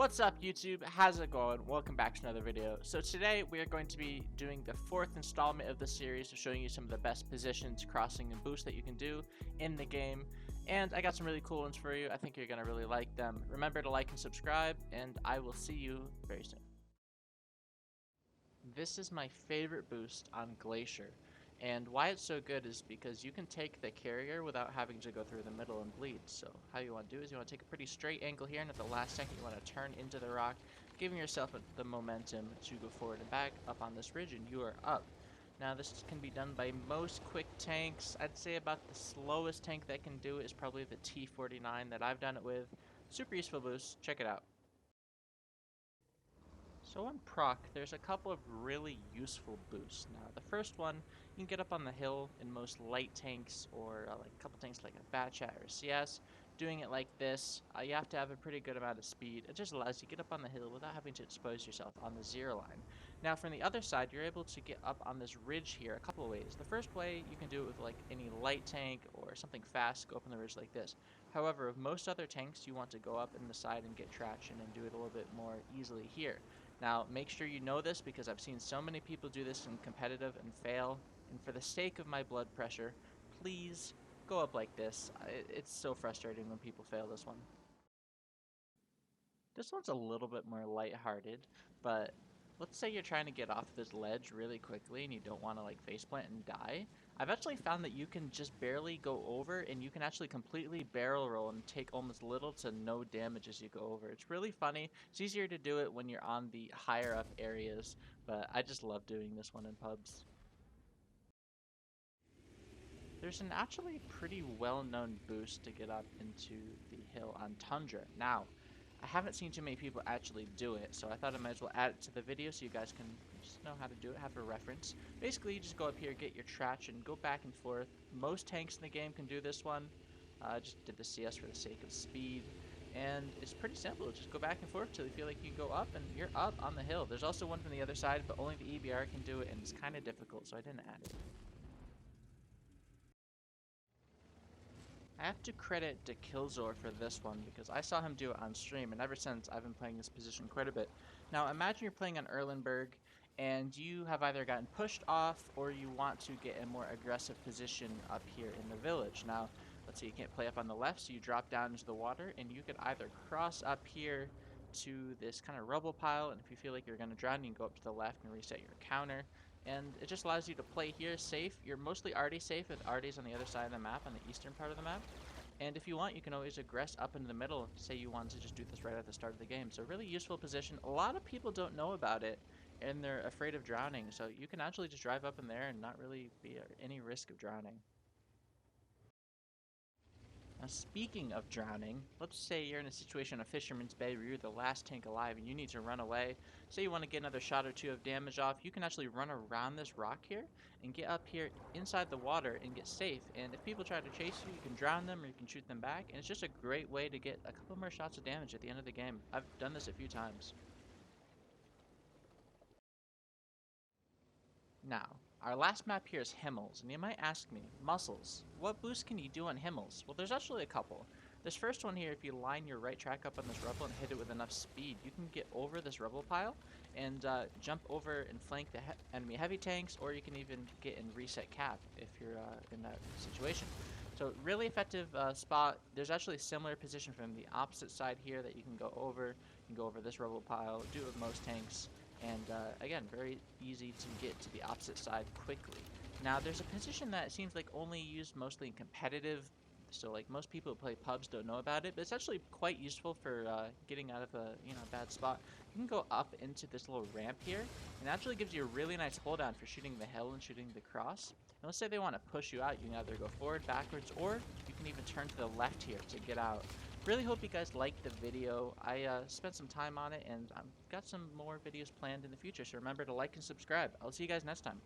What's up YouTube? How's it going? Welcome back to another video. So today we are going to be doing the fourth installment of the series of showing you some of the best positions, crossing, and boosts that you can do in the game. And I got some really cool ones for you. I think you're going to really like them. Remember to like and subscribe, and I will see you very soon. This is my favorite boost on Glacier, and why it's so good is because you can take the carrier without having to go through the middle and bleed. So how you want to do is you want to take a pretty straight angle here, and at the last second you want to turn into the rock, giving yourself the momentum to go forward and back up on this ridge, and you are up. Now this can be done by most quick tanks. I'd say about the slowest tank that can do it is probably the T49 that I've done it with. Super useful boost, check it out. So on proc, there's a couple of really useful boosts. Now, the first one, you can get up on the hill in most light tanks or like a couple tanks like a Batchat or a CS. Doing it like this, you have to have a pretty good amount of speed. It just allows you to get up on the hill without having to expose yourself on the zero line. Now, from the other side, you're able to get up on this ridge here a couple of ways. The first way, you can do it with like any light tank or something fast, go up on the ridge like this. However, with most other tanks, you want to go up in the side and get traction and do it a little bit more easily here. Now, make sure you know this because I've seen so many people do this in competitive and fail. And for the sake of my blood pressure, please go up like this. It's so frustrating when people fail this one. This one's a little bit more lighthearted, but let's say you're trying to get off this ledge really quickly and you don't want to like faceplant and die. I've actually found that you can just barely go over and you can actually completely barrel roll and take almost little to no damage as you go over. It's really funny. It's easier to do it when you're on the higher up areas, but I just love doing this one in pubs. There's an actually pretty well-known boost to get up into the hill on Tundra. Now, I haven't seen too many people actually do it, so I thought I might as well add it to the video so you guys can just know how to do it, have a reference. Basically, you just go up here, get your traction, go back and forth. Most tanks in the game can do this one. I just did the CS for the sake of speed. And it's pretty simple, just go back and forth till you feel like you go up, and you're up on the hill. There's also one from the other side, but only the EBR can do it, and it's kind of difficult, so I didn't add it. I have to credit Killzor for this one because I saw him do it on stream, and ever since I've been playing this position quite a bit. Now imagine you're playing on Erlenberg and you have either gotten pushed off or you want to get a more aggressive position up here in the village. Now let's say you can't play up on the left, so you drop down into the water and you could either cross up here to this kind of rubble pile, and if you feel like you're going to drown, you can go up to the left and reset your counter. And it just allows you to play here safe. You're mostly already safe with Artie's on the other side of the map, on the eastern part of the map. And if you want, you can always aggress up into the middle, say you want to just do this right at the start of the game. So really useful position. A lot of people don't know about it, and they're afraid of drowning. So you can actually just drive up in there and not really be at any risk of drowning. Now, speaking of drowning, let's say you're in a situation of Fisherman's Bay where you're the last tank alive and you need to run away. Say you want to get another shot or two of damage off, you can actually run around this rock here and get up here inside the water and get safe. And if people try to chase you, you can drown them or you can shoot them back. And it's just a great way to get a couple more shots of damage at the end of the game. I've done this a few times. Now, our last map here is Himmels, and you might ask me, Muscles, what boost can you do on Himmels? Well, there's actually a couple. This first one here, if you line your right track up on this rubble and hit it with enough speed, you can get over this rubble pile and jump over and flank the enemy heavy tanks, or you can even get in reset cap if you're in that situation. So really effective spot. There's actually a similar position from the opposite side here that you can go over. You can go over this rubble pile, do it with most tanks. And again, very easy to get to the opposite side quickly. Now, there's a position that seems like only used mostly in competitive, so like most people who play pubs don't know about it, but it's actually quite useful for getting out of a bad spot. You can go up into this little ramp here, and it actually gives you a really nice hold down for shooting the hill and shooting the cross. And let's say they want to push you out, you can either go forward, backwards, or you can even turn to the left here to get out. Really hope you guys liked the video. I spent some time on it, and I've got some more videos planned in the future, so remember to like and subscribe. I'll see you guys next time.